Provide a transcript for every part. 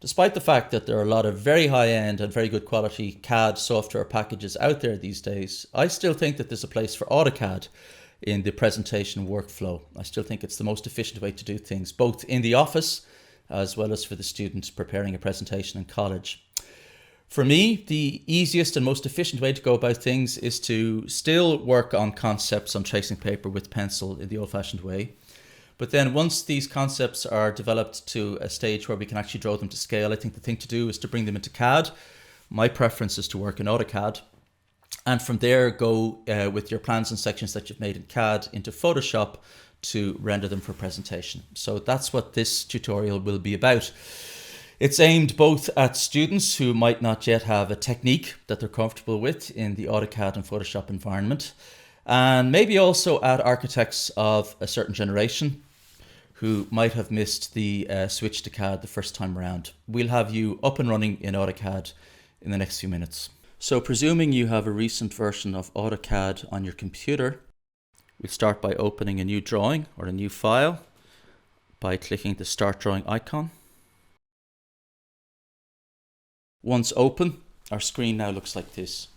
Despite the fact that there are a lot of very high-end and very good quality CAD software packages out there these days, I still think that there's a place for AutoCAD in the presentation workflow. I still think it's the most efficient way to do things, both in the office as well as for the students preparing a presentation in college. For me, the easiest and most efficient way to go about things is to still work on concepts on tracing paper with pencil in the old-fashioned way. But then once these concepts are developed to a stage where we can actually draw them to scale, I think the thing to do is to bring them into CAD. My preference is to work in AutoCAD. And from there, go with your plans and sections that you've made in CAD into Photoshop to render them for presentation. So that's what this tutorial will be about. It's aimed both at students who might not yet have a technique that they're comfortable with in the AutoCAD and Photoshop environment, and maybe also at architects of a certain generation who might have missed the switch to CAD the first time around. We'll have you up and running in AutoCAD in the next few minutes. So presuming you have a recent version of AutoCAD on your computer, we'll start by opening a new drawing or a new file by clicking the Start Drawing icon. Once open, our screen now looks like this.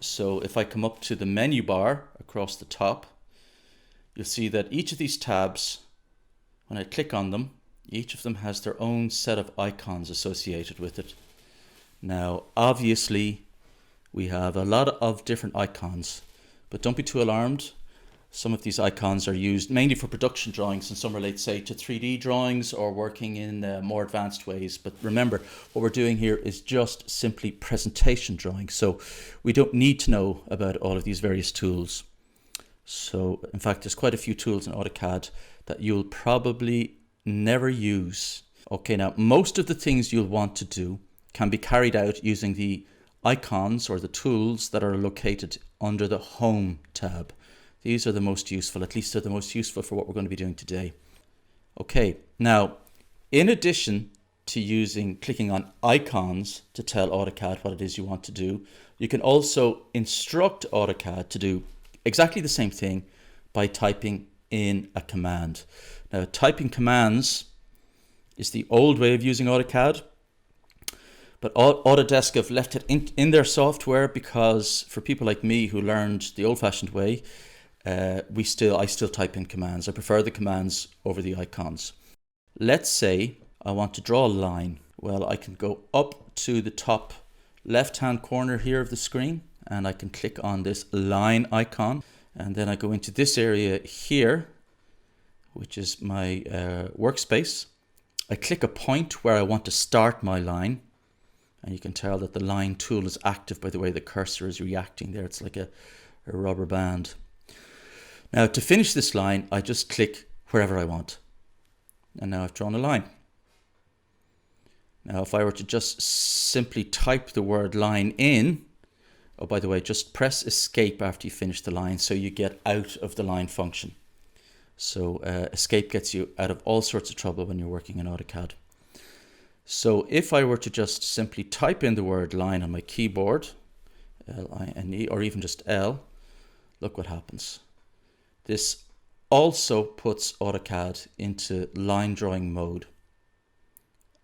So if I come up to the menu bar across the top, you'll see that each of these tabs, when I click on them, each of them has their own set of icons associated with it. Now, obviously, we have a lot of different icons, but don't be too alarmed. Some of these icons are used mainly for production drawings, and some relate, say, to 3D drawings or working in more advanced ways. But remember, what we're doing here is just simply presentation drawing, so we don't need to know about all of these various tools. So, in fact, there's quite a few tools in AutoCAD that you'll probably never use. Okay, now, most of the things you'll want to do can be carried out using the icons or the tools that are located under the Home tab. These are the most useful, at least they're the most useful for what we're going to be doing today. Okay, now, in addition to clicking on icons to tell AutoCAD what it is you want to do, you can also instruct AutoCAD to do exactly the same thing by typing in a command. Now, typing commands is the old way of using AutoCAD, but Autodesk have left it in their software because for people like me who learned the old-fashioned way, I still type in commands. I prefer the commands over the icons. Let's say I want to draw a line. Well, I can go up to the top left-hand corner here of the screen, and I can click on this line icon, and then I go into this area here, which is my workspace. I click a point where I want to start my line, and you can tell that the line tool is active by the way the cursor is reacting there. It's like a rubber band. Now, to finish this line, I just click wherever I want, and now I've drawn a line. Now, if I were to just simply type the word line in, oh, by the way, just press escape after you finish the line so you get out of the line function. So escape gets you out of all sorts of trouble when you're working in AutoCAD. So if I were to just simply type in the word line on my keyboard, L-I-N-E, or even just L, look what happens. This also puts AutoCAD into line drawing mode.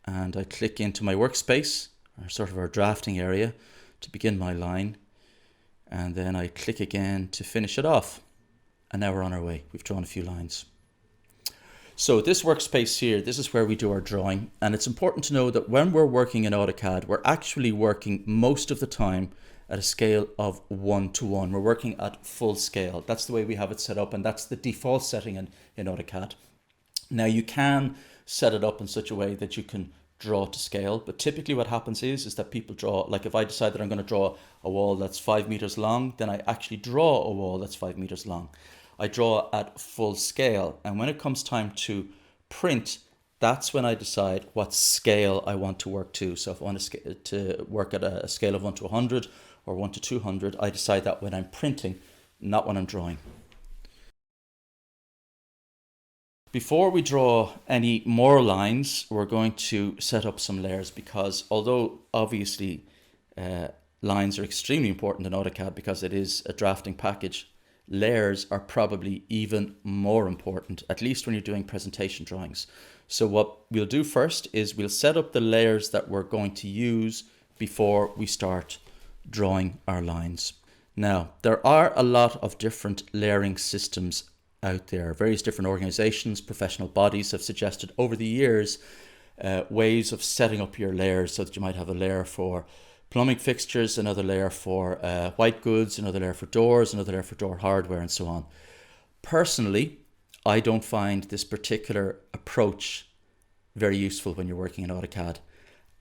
And I click into my workspace, or sort of our drafting area, to begin my line. And then I click again to finish it off. And now we're on our way. We've drawn a few lines. So this workspace here, this is where we do our drawing. And it's important to know that when we're working in AutoCAD, we're actually working most of the time at a scale of 1:1. We're working at full scale. That's the way we have it set up, and that's the default setting in AutoCAD. Now, you can set it up in such a way that you can draw to scale, but typically what happens is that people draw, like if I decide that I'm going to draw a wall that's 5 meters long, then I actually draw a wall that's 5 meters long. I draw at full scale, and when it comes time to print, that's when I decide what scale I want to work to. So if I want to work at a scale of 1 to 100 or 1 to 200, I decide that when I'm printing, not when I'm drawing. Before we draw any more lines, we're going to set up some layers, because although obviously lines are extremely important in AutoCAD because it is a drafting package, layers are probably even more important, at least when you're doing presentation drawings. So what we'll do first is we'll set up the layers that we're going to use before we start drawing our lines. Now, there are a lot of different layering systems out there. Various different organizations, professional bodies have suggested over the years ways of setting up your layers, so that you might have a layer for plumbing fixtures, another layer for white goods, another layer for doors, another layer for door hardware, and so on. Personally, I don't find this particular approach very useful when you're working in AutoCAD,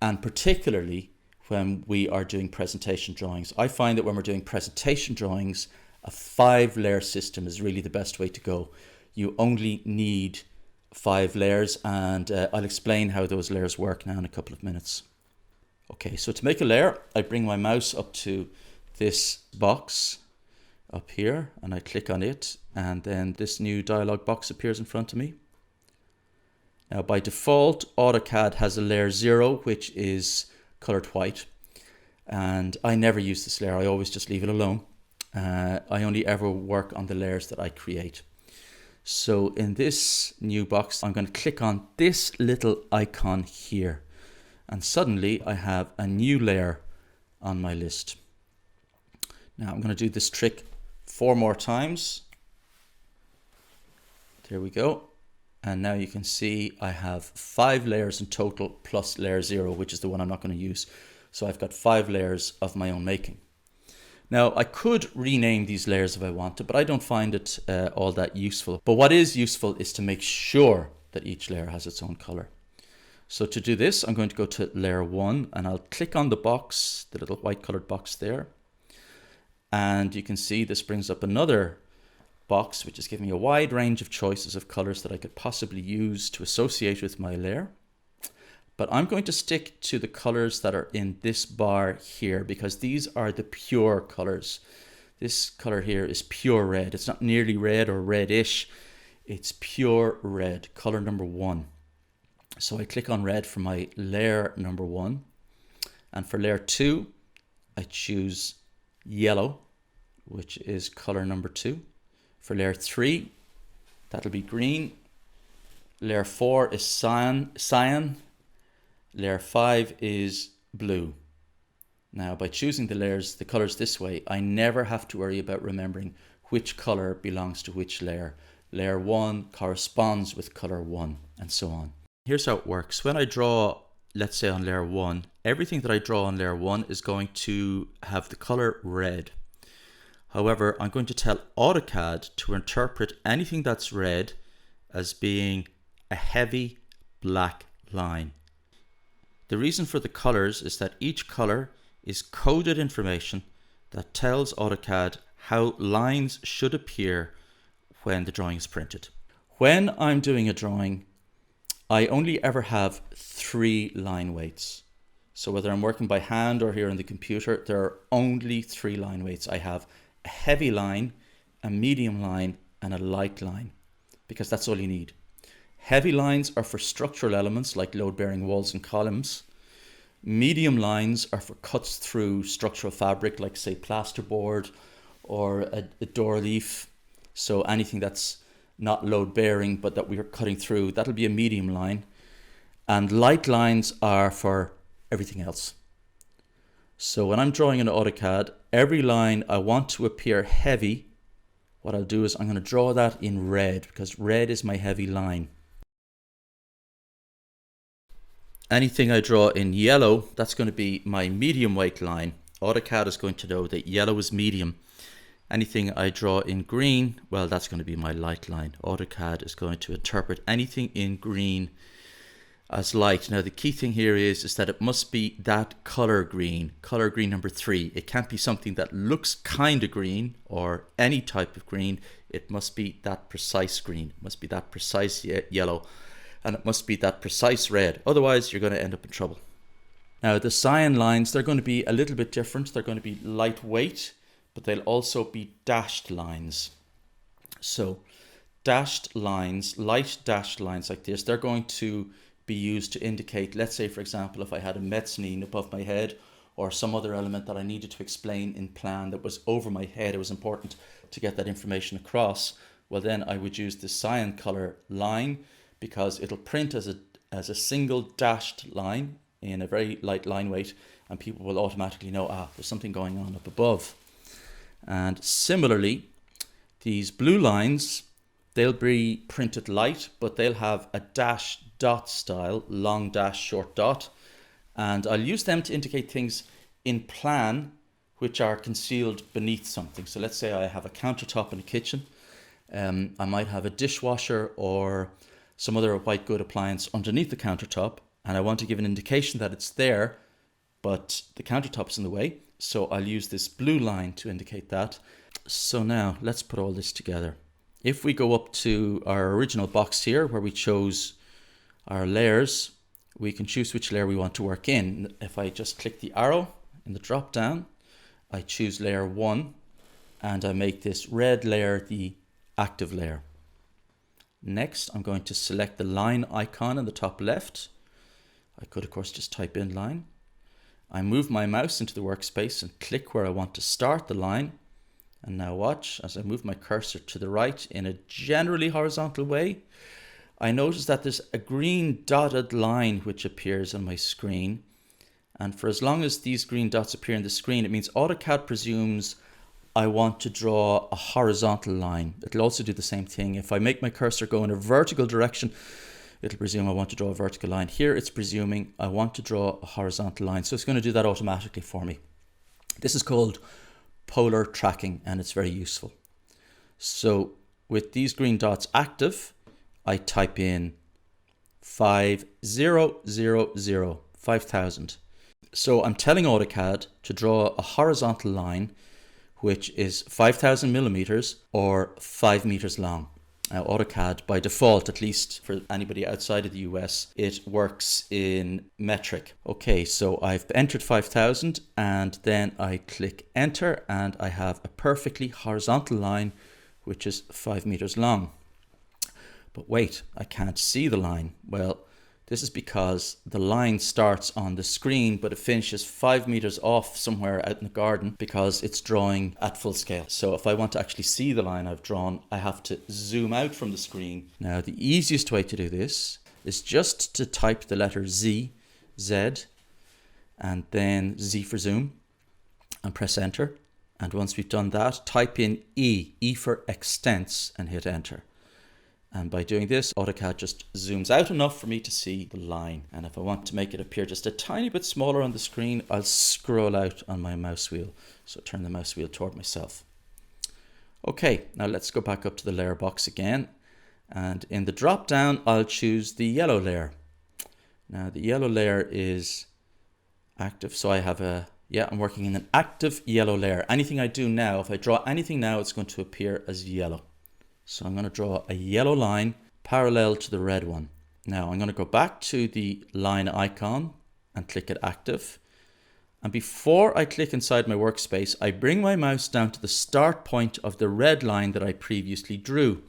and particularly when we are doing presentation drawings. I find that when we're doing presentation drawings, a 5-layer system is really the best way to go. You only need 5 layers, and I'll explain how those layers work now in a couple of minutes. Okay, so to make a layer, I bring my mouse up to this box up here and I click on it, and then this new dialog box appears in front of me. Now by default, AutoCAD has a layer 0, which is colored white, and I never use this layer. I always just leave it alone. I only ever work on the layers that I create. So in this new box, I'm going to click on this little icon here, and suddenly I have a new layer on my list. Now I'm going to do this trick 4 more times. There we go. And now you can see I have 5 layers in total plus layer 0, which is the one I'm not going to use. So I've got 5 layers of my own making. Now I could rename these layers if I wanted, but I don't find it all that useful. But what is useful is to make sure that each layer has its own color. So to do this, I'm going to go to layer 1 and I'll click on the box, the little white colored box there. And you can see this brings up another box, which is giving me a wide range of choices of colors that I could possibly use to associate with my layer. But I'm going to stick to the colors that are in this bar here, because these are the pure colors. This color here is pure red. It's not nearly red or reddish. It's pure red, color number 1. So I click on red for my layer number 1. And for layer 2, I choose yellow, which is color number 2. For layer 3, that'll be green. Layer 4 is cyan. Layer 5 is blue. Now, by choosing the layers, the colors this way, I never have to worry about remembering which color belongs to which layer. Layer 1 corresponds with color 1, and so on. Here's how it works. When I draw, let's say on layer 1, everything that I draw on layer 1 is going to have the color red. However, I'm going to tell AutoCAD to interpret anything that's red as being a heavy black line. The reason for the colors is that each color is coded information that tells AutoCAD how lines should appear when the drawing is printed. When I'm doing a drawing, I only ever have 3 line weights. So whether I'm working by hand or here on the computer, there are only 3 line weights. I have a heavy line, a medium line, and a light line, because that's all you need. Heavy lines are for structural elements like load-bearing walls and columns. Medium lines are for cuts through structural fabric like, say, plasterboard or a door leaf. So anything that's not load-bearing but that we are cutting through, that'll be a medium line. And light lines are for everything else. So when I'm drawing in AutoCAD, every line I want to appear heavy, what I'll do is I'm going to draw that in red, because red is my heavy line. Anything I draw in yellow, that's going to be my medium weight line. AutoCAD is going to know that yellow is medium. Anything I draw in green, well, that's going to be my light line. AutoCAD is going to interpret anything in green as light. Now the key thing here is that it must be that color green number 3. It can't be something that looks kind of green or any type of green. It must be that precise green. It must be that precise yellow, and it must be that precise red. Otherwise you're going to end up in trouble. Now the cyan lines, they're going to be a little bit different. They're going to be lightweight, but they'll also be dashed lines. So dashed lines, light dashed lines like this, they're going to be used to indicate, let's say for example, if I had a mezzanine above my head or some other element that I needed to explain in plan that was over my head, it was important to get that information across, well then I would use the cyan color line, because it'll print as a single dashed line in a very light line weight, and people will automatically know, there's something going on up above. And similarly, these blue lines, they'll be printed light, but they'll have a dash dot style, long dash, short dot. And I'll use them to indicate things in plan which are concealed beneath something. So let's say I have a countertop in a kitchen. I might have a dishwasher or some other white good appliance underneath the countertop, and I want to give an indication that it's there, but the countertop's in the way. So I'll use this blue line to indicate that. So now let's put all this together. If we go up to our original box here where we chose our layers, we can choose which layer we want to work in. If I just click the arrow in the drop down, I choose layer 1 and I make this red layer the active layer. Next, I'm going to select the line icon in the top left. I could of course just type in line. I move my mouse into the workspace and click where I want to start the line. And now watch as I move my cursor to the right in a generally horizontal way. I notice that there's a green dotted line which appears on my screen. And for as long as these green dots appear on the screen, it means AutoCAD presumes I want to draw a horizontal line. It'll also do the same thing. If I make my cursor go in a vertical direction, it'll presume I want to draw a vertical line. Here it's presuming I want to draw a horizontal line. So it's going to do that automatically for me. This is called polar tracking and it's very useful. So with these green dots active, I type in 5000, 5000. So I'm telling AutoCAD to draw a horizontal line which is 5,000 millimeters or 5 meters long. Now AutoCAD by default, at least for anybody outside of the US, it works in metric. Okay, so I've entered 5,000 and then I click enter and I have a perfectly horizontal line which is 5 meters long. But wait, I can't see the line. Well, this is because the line starts on the screen, but it finishes 5 meters off somewhere out in the garden because it's drawing at full scale. So if I want to actually see the line I've drawn, I have to zoom out from the screen. Now, the easiest way to do this is just to type the letter Z, and then Z for zoom, and press enter. And once we've done that, type in E for extents, and hit enter. And by doing this, AutoCAD just zooms out enough for me to see the line. And if I want to make it appear just a tiny bit smaller on the screen, I'll scroll out on my mouse wheel. So turn the mouse wheel toward myself. Okay, now let's go back up to the layer box again. And in the drop down, I'll choose the yellow layer. Now the yellow layer is active. So I have I'm working in an active yellow layer. Anything I do now, if I draw anything now, it's going to appear as yellow. So I'm going to draw a yellow line parallel to the red one. Now I'm going to go back to the line icon and click it active. And before I click inside my workspace, I bring my mouse down to the start point of the red line that I previously drew.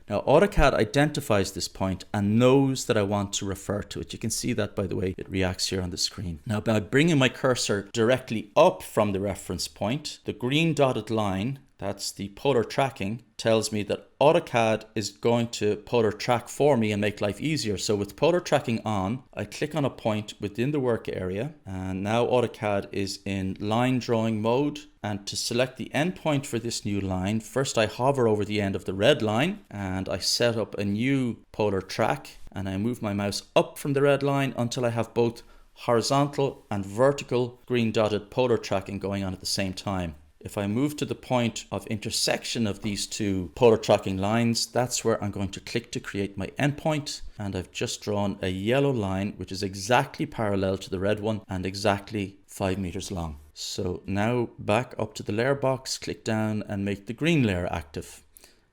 Now AutoCAD identifies this point and knows that I want to refer to it. You can see that by the way it reacts here on the screen. Now by bringing my cursor directly up from the reference point, the green dotted line, that's the polar tracking, tells me that AutoCAD is going to polar track for me and make life easier. So with polar tracking on, I click on a point within the work area and now AutoCAD is in line drawing mode. And to select the endpoint for this new line, first I hover over the end of the red line and I set up a new polar track and I move my mouse up from the red line until I have both horizontal and vertical green dotted polar tracking going on at the same time. If I move to the point of intersection of these two polar tracking lines, that's where I'm going to click to create my endpoint. And I've just drawn a yellow line, which is exactly parallel to the red one and exactly 5 meters long. So now back up to the layer box, click down and make the green layer active.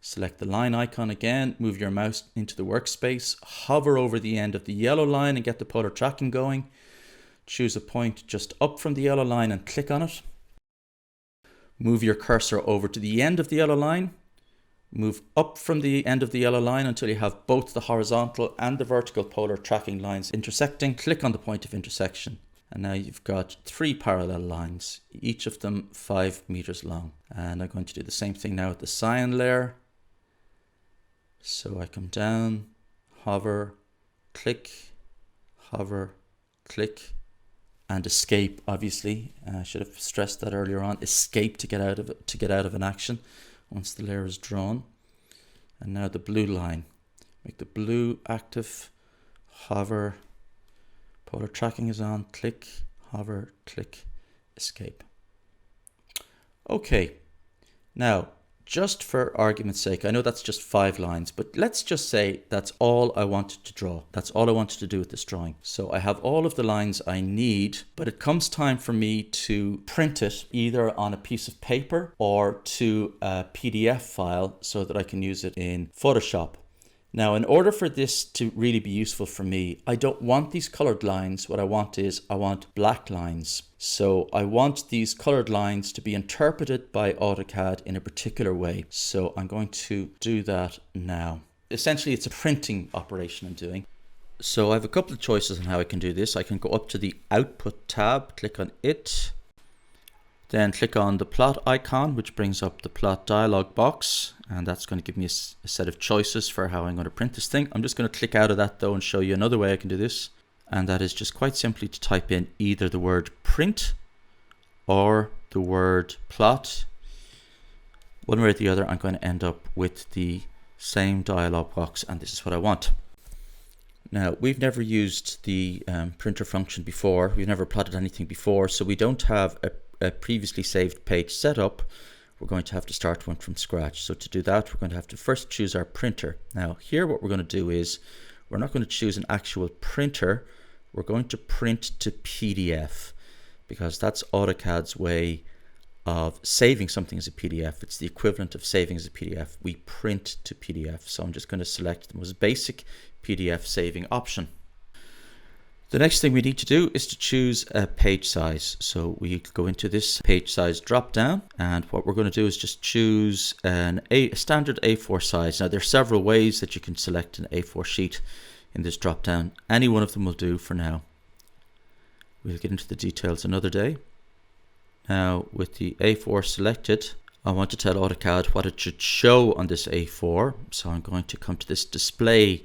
Select the line icon again, move your mouse into the workspace, hover over the end of the yellow line and get the polar tracking going. Choose a point just up from the yellow line and click on it. Move your cursor over to the end of the yellow line. Move up from the end of the yellow line until you have both the horizontal and the vertical polar tracking lines intersecting. Click on the point of intersection. And now you've got 3 parallel lines, each of them 5 meters long. And I'm going to do the same thing now with the cyan layer. So I come down, hover, click, hover, click, and escape. Obviously, I should have stressed that earlier on. Escape to get out of it, to get out of an action once the layer is drawn. And now the blue line. Make the blue active, hover, polar tracking is on, click, hover, click, escape. Okay, now just for argument's sake, I know that's just 5 lines, but let's just say that's all I wanted to draw. That's all I wanted to do with this drawing. So I have all of the lines I need, but it comes time for me to print it either on a piece of paper or to a PDF file so that I can use it in Photoshop. Now, in order for this to really be useful for me, I don't want these colored lines. What I want black lines. So I want these colored lines to be interpreted by AutoCAD in a particular way. So I'm going to do that now. Essentially, it's a printing operation I'm doing. So I have a couple of choices on how I can do this. I can go up to the Output tab, click on it. Then click on the plot icon, which brings up the plot dialog box. And that's going to give me a set of choices for how I'm going to print this thing. I'm just going to click out of that though and show you another way I can do this. And that is just quite simply to type in either the word print or the word plot. One way or the other, I'm going to end up with the same dialog box, and this is what I want. Now, we've never used the printer function before. We've never plotted anything before, so we don't have a previously saved page set up. We're going to have to start one from scratch. So to do that, we're going to have to first choose our printer. Now here what we're going to do is we're not going to choose an actual printer. We're going to print to PDF because that's AutoCAD's way of saving something as a PDF. It's the equivalent of saving as a PDF. We print to PDF. So I'm just going to select the most basic PDF saving option. The next thing we need to do is to choose a page size. So we go into this page size drop down, and what we're going to do is just choose a standard A4 size. Now there are several ways that you can select an A4 sheet in this drop down. Any one of them will do for now. We'll get into the details another day. Now with the A4 selected, I want to tell AutoCAD what it should show on this A4. So I'm going to come to this display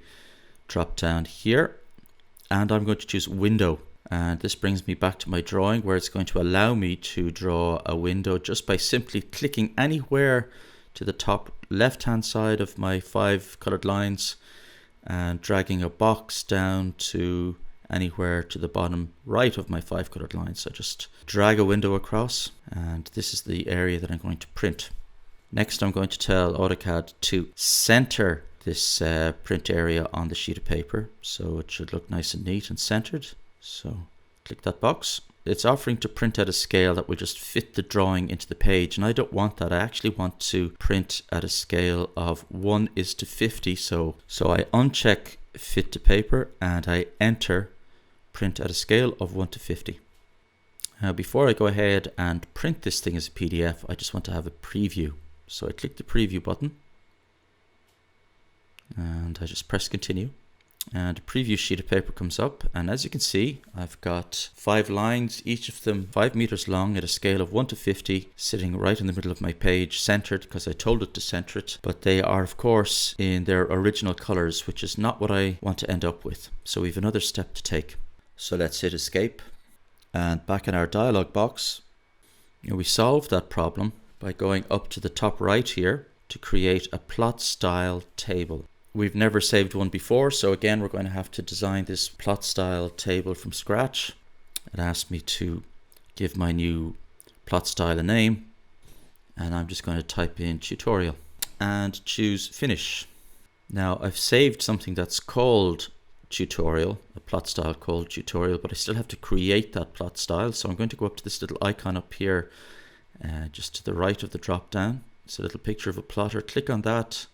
drop down here. And I'm going to choose window, and this brings me back to my drawing where it's going to allow me to draw a window just by simply clicking anywhere to the top left hand side of my 5 colored lines and dragging a box down to anywhere to the bottom right of my 5 colored lines. So just drag a window across, and this is the area that I'm going to print. Next, I'm going to tell AutoCAD to center this print area on the sheet of paper, so it should look nice and neat and centered. So click that box. It's offering to print at a scale that will just fit the drawing into the page, and I don't want that. I actually want to print at a scale of 1:50. So I uncheck fit to paper and I enter print at a scale of 1:50. Now before I go ahead and print this thing as a PDF, I just want to have a preview. So I click the preview button and I just press continue, and a preview sheet of paper comes up, and as you can see I've got 5 lines, each of them 5 meters long at a scale of 1:50, sitting right in the middle of my page, centered because I told it to center it, but they are of course in their original colors, which is not what I want to end up with. So we have another step to take. So let's hit escape, and back in our dialog box, we solved that problem by going up to the top right here to create a plot style table. We've never saved one before, so again we're going to have to design this plot style table from scratch. It asked me to give my new plot style a name, and I'm just going to type in tutorial and choose finish. Now I've saved something that's called tutorial, a plot style called tutorial, but I still have to create that plot style. So I'm going to go up to this little icon up here, just to the right of the drop down. It's a little picture of a plotter. Click on that,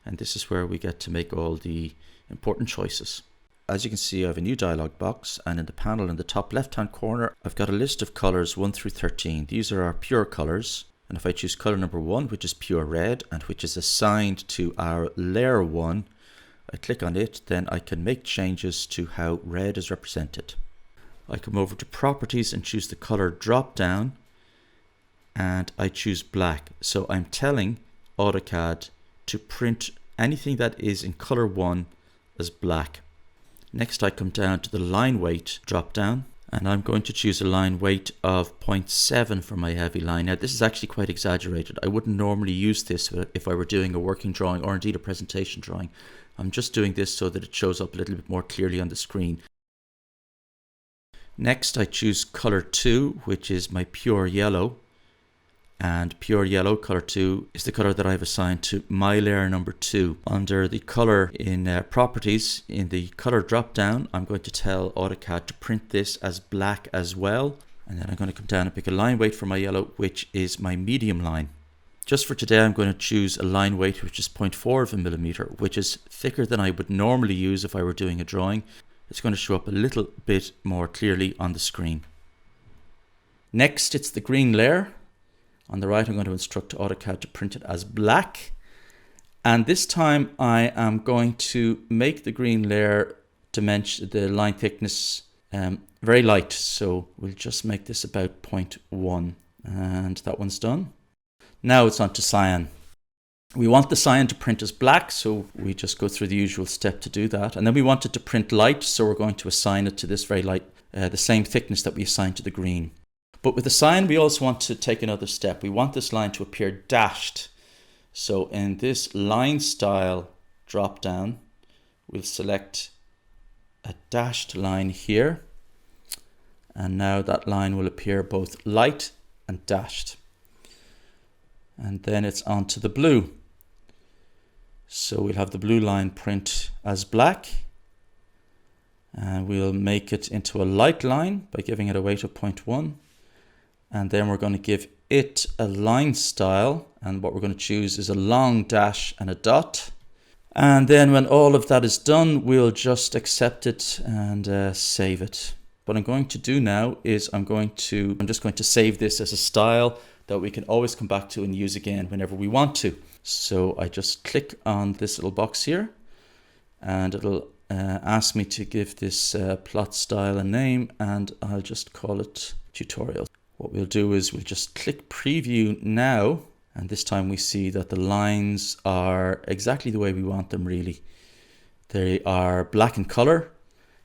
and this is where we get to make all the important choices. As you can see, I have a new dialog box, and in the panel in the top left hand corner I've got a list of colors 1 through 13. These are our pure colors, and if I choose color number 1, which is pure red and which is assigned to our layer 1, I click on it, then I can make changes to how red is represented. I come over to properties and choose the color drop down, and I choose black. So I'm telling AutoCAD to print anything that is in color 1 as black. Next I come down to the line weight drop down, and I'm going to choose a line weight of 0.7 for my heavy line. Now this is actually quite exaggerated. I wouldn't normally use this if I were doing a working drawing or indeed a presentation drawing. I'm just doing this so that it shows up a little bit more clearly on the screen. Next I choose color 2, which is my pure yellow. And pure yellow, color 2, is the color that I've assigned to my layer number 2. Under the color in properties, in the color drop down, I'm going to tell AutoCAD to print this as black as well. And then I'm going to come down and pick a line weight for my yellow, which is my medium line. Just for today, I'm going to choose a line weight which is 0.4 of a millimeter, which is thicker than I would normally use if I were doing a drawing. It's going to show up a little bit more clearly on the screen. Next, it's the green layer. On the right, I'm going to instruct AutoCAD to print it as black. And this time I am going to make the green layer dimension, the line thickness, very light. So we'll just make this about 0.1, and that one's done. Now it's on to cyan. We want the cyan to print as black, so we just go through the usual step to do that. And then we want it to print light, so we're going to assign it to this very light, the same thickness that we assigned to the green. But with the cyan, we also want to take another step. We want this line to appear dashed. So in this line style drop down, we'll select a dashed line here. And now that line will appear both light and dashed. And then it's on to the blue. So we'll have the blue line print as black. And we'll make it into a light line by giving it a weight of 0.1. And then we're going to give it a line style, and what we're going to choose is a long dash and a dot. And then when all of that is done, we'll just accept it and save it. What I'm going to do now is I'm just going to save this as a style that we can always come back to and use again whenever we want to. So I just click on this little box here, and it'll ask me to give this plot style a name, and I'll just call it tutorial. What we'll do is we'll just click preview now, and this time we see that the lines are exactly the way we want them really. They are black in color,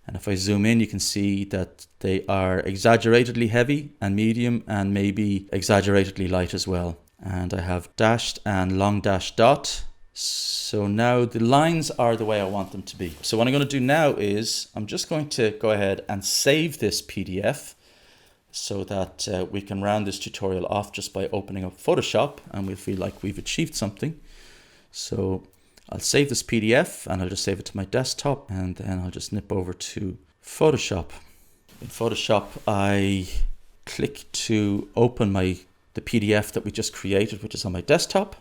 and if I zoom in you can see that they are exaggeratedly heavy and medium and maybe exaggeratedly light as well. And I have dashed and long dash dot. So now the lines are the way I want them to be. So what I'm going to do now is I'm just going to go ahead and save this PDF, so that we can round this tutorial off just by opening up Photoshop, and we'll feel like we've achieved something. So I'll save this PDF and I'll just save it to my desktop, and then I'll just nip over to Photoshop. In Photoshop, I click to open the PDF that we just created, which is on my desktop.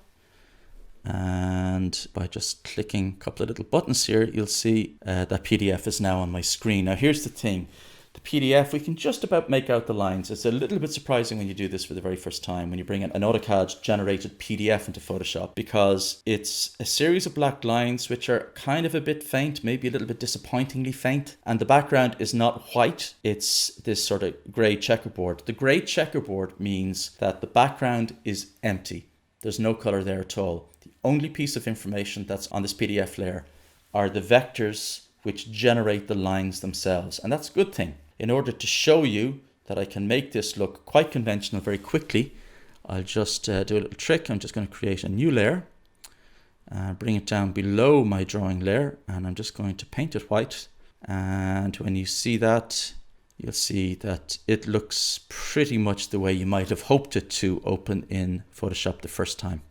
And by just clicking a couple of little buttons here, you'll see that PDF is now on my screen. Now here's the thing. The PDF, we can just about make out the lines. It's a little bit surprising when you do this for the very first time, when you bring in an AutoCAD generated PDF into Photoshop, because it's a series of black lines which are kind of a bit faint, maybe a little bit disappointingly faint. And the background is not white, it's this sort of grey checkerboard. The grey checkerboard means that the background is empty. There's no color there at all. The only piece of information that's on this PDF layer are the vectors which generate the lines themselves. And that's a good thing. In order to show you that I can make this look quite conventional very quickly, I'll just do a little trick. I'm just going to create a new layer, bring it down below my drawing layer, and I'm just going to paint it white. And when you see that, you'll see that it looks pretty much the way you might have hoped it to open in Photoshop the first time.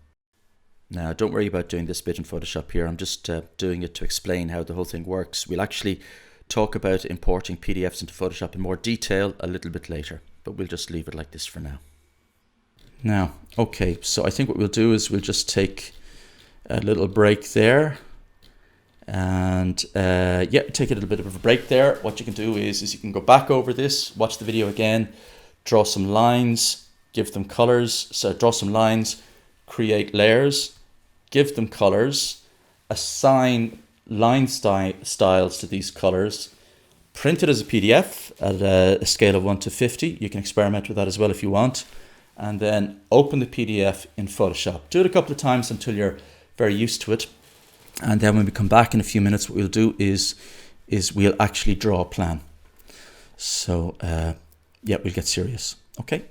Now, don't worry about doing this bit in Photoshop here. I'm just doing it to explain how the whole thing works. We'll actually talk about importing PDFs into Photoshop in more detail a little bit later, but we'll just leave it like this for now. Now, okay, so I think what we'll do is we'll just take a little break there. And yeah, take a little bit of a break there. What you can do is you can go back over this, watch the video again, draw some lines, give them colors. So draw some lines, create layers, give them colors, assign line styles to these colors, print it as a PDF at a scale of 1 to 50. You can experiment with that as well if you want. And then open the PDF in Photoshop. Do it a couple of times until you're very used to it. And then when we come back in a few minutes, what we'll do is we'll actually draw a plan. So yeah, we'll get serious. Okay.